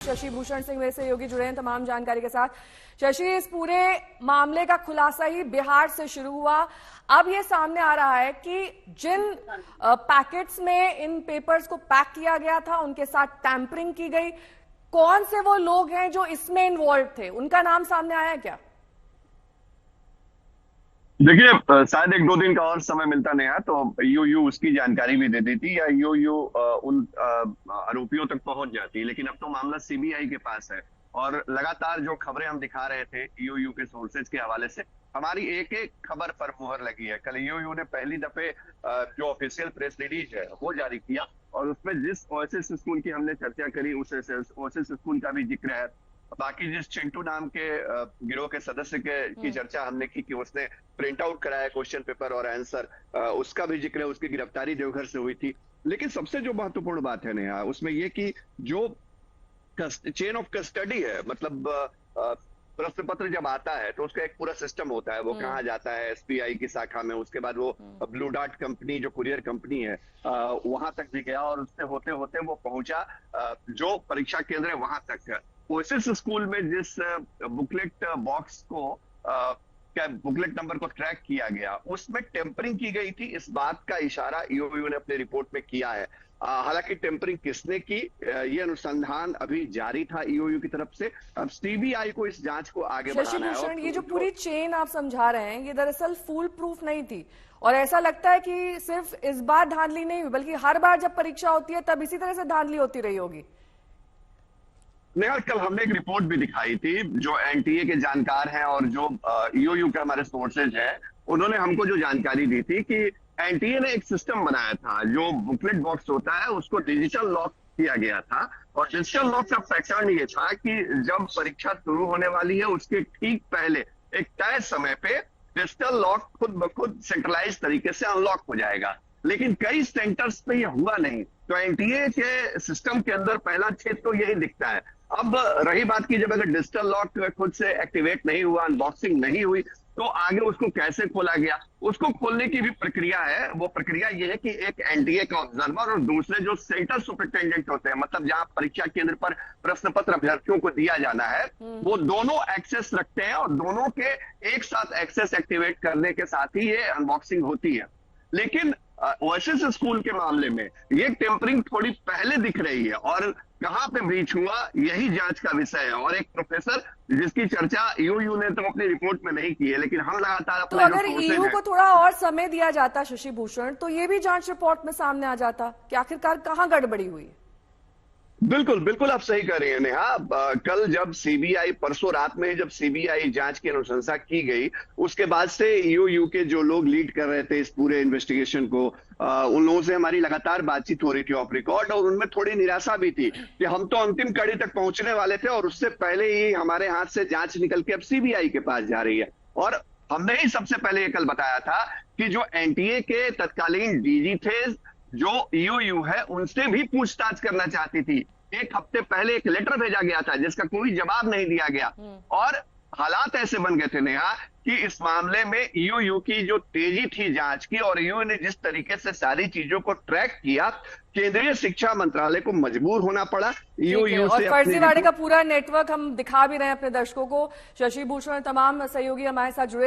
शशि भूषण सिंह मेरे सहयोगी जुड़े हैं तमाम जानकारी के साथ। शशि, इस पूरे मामले का खुलासा ही बिहार से शुरू हुआ। अब ये सामने आ रहा है कि जिन पैकेट्स में इन पेपर्स को पैक किया गया था उनके साथ टैंपरिंग की गई। कौन से वो लोग हैं जो इसमें इन्वॉल्व थे, उनका नाम सामने आया क्या? देखिए, शायद एक दो दिन का और समय मिलता नहीं है तो यूयू उसकी जानकारी भी दे देती या यूयू उन आरोपियों तक पहुंच जाती, लेकिन अब तो मामला सीबीआई के पास है। और लगातार जो खबरें हम दिखा रहे थे यूयू के सोर्सेज के हवाले से, हमारी एक एक खबर पर मुहर लगी है। कल यूयू ने पहली दफे जो ऑफिशियल प्रेस रिलीज है वो जारी किया और उसमें जिस ओएसिस स्कूल की हमने चर्चा करी उस ओएसिस स्कूल का भी जिक्र है। बाकी जिस चिंटू नाम के गिरोह के सदस्य की चर्चा हमने की कि उसने प्रिंट आउट कराया क्वेश्चन पेपर और आंसर, उसका भी जिक्र है। उसकी गिरफ्तारी देवघर से हुई थी। लेकिन सबसे जो महत्वपूर्ण बात है नेहा, उसमें यह कि जो चेन ऑफ कस्टडी है, मतलब प्रश्न पत्र जब आता है तो उसका एक पूरा सिस्टम होता है। वो कहाँ जाता है, एसबीआई की शाखा में, उसके बाद वो ब्लू डार्ट कंपनी जो कुरियर कंपनी है वहां तक भी गया और उससे होते होते वो पहुंचा जो परीक्षा केंद्र है वहां तक। ओएसिस स्कूल में जिस बुकलेट बॉक्स को बुकलेट नंबर को ट्रैक किया गया उसमें टेम्परिंग की गई थी, इस बात का इशारा ईओयू ने अपने रिपोर्ट में किया है। हालांकि टेम्परिंग किसने की, ये अनुसंधान अभी जारी था ईओयू की तरफ से। अब सीबीआई को इस जांच को आगे बढ़ाना है। शशि भूषण, ये जो पूरी चेन आप समझा रहे हैं ये दरअसल फूल प्रूफ नहीं थी और ऐसा लगता है कि सिर्फ इस बार धांधली नहीं हुई बल्कि हर बार जब परीक्षा होती है तब इसी तरह से धांधली होती रही होगी। नहीं, कल हमने एक रिपोर्ट भी दिखाई थी जो एनटीए के जानकार हैं और जो ईओयू के हमारे सोर्सेज हैं, उन्होंने हमको जो जानकारी दी थी कि एनटीए ने एक सिस्टम बनाया था। जो बुकलेट बॉक्स होता है उसको डिजिटल लॉक किया गया था और डिजिटल लॉक का पैटर्न ये था कि जब परीक्षा शुरू होने वाली है उसके ठीक पहले एक तय समय पे डिजिटल लॉक खुद ब खुद सेंट्रलाइज तरीके से अनलॉक हो जाएगा। लेकिन कई सेंटर्स पे ये हुआ नहीं, तो एनटीए के सिस्टम के अंदर पहला छेद तो यही दिखता है। अब रही बात की, जब अगर डिजिटल लॉक खुद से एक्टिवेट नहीं हुआ, अनबॉक्सिंग नहीं हुई, तो आगे उसको कैसे खोला गया? उसको खोलने की भी प्रक्रिया है। वो प्रक्रिया ये है कि एक एनटीए का ऑब्जर्वर और दूसरे जो सेंटर सुपरिटेंडेंट होते हैं, मतलब जहां परीक्षा केंद्र पर प्रश्न पत्र अभ्यर्थियों को दिया जाना है, वो दोनों एक्सेस रखते हैं और दोनों के एक साथ एक्सेस एक्टिवेट करने के साथ ही ये अनबॉक्सिंग होती है। लेकिन ओएसिस स्कूल के मामले में ये टेम्परिंग थोड़ी पहले दिख रही है और कहां पे ब्रीच हुआ यही जांच का विषय है। और एक प्रोफेसर जिसकी चर्चा ईओयू ने तो अपनी रिपोर्ट में नहीं की है, लेकिन हम लगातार तो अगर ईयू को थोड़ा और समय दिया जाता शशि भूषण, तो ये भी जांच रिपोर्ट में सामने आ जाता कि आखिरकार कहां गड़बड़ी हुई। बिल्कुल बिल्कुल, आप सही कह रही हैं नेहा। कल जब सीबीआई, परसों रात में जब सीबीआई जांच की अनुशंसा की गई, उसके बाद से ईओयू के जो लोग लीड कर रहे थे इस पूरे इन्वेस्टिगेशन को, उन लोगों से हमारी लगातार बातचीत हो रही थी ऑफ रिकॉर्ड, और उनमें थोड़ी निराशा भी थी कि हम तो अंतिम कड़ी तक पहुंचने वाले थे और उससे पहले ही हमारे हाथ से जांच निकल के अब सीबीआई के पास जा रही है। और हमने ही सबसे पहले ये कल बताया था कि जो एनटीए के तत्कालीन डीजी थे, जो ईओयू है, उनसे भी पूछताछ करना चाहती थी। एक हफ्ते पहले एक लेटर भेजा गया था जिसका कोई जवाब नहीं दिया गया और हालात ऐसे बन गए थे नेहा कि इस मामले में ईओयू की जो तेजी थी जांच की और ईओयू ने जिस तरीके से सारी चीजों को ट्रैक किया, केंद्रीय शिक्षा मंत्रालय को मजबूर होना पड़ा ईओयू से। और फर्जीवाड़े का पूरा नेटवर्क हम दिखा भी रहे हैं अपने दर्शकों को। शशि भूषण, तमाम सहयोगी हमारे साथ जुड़े।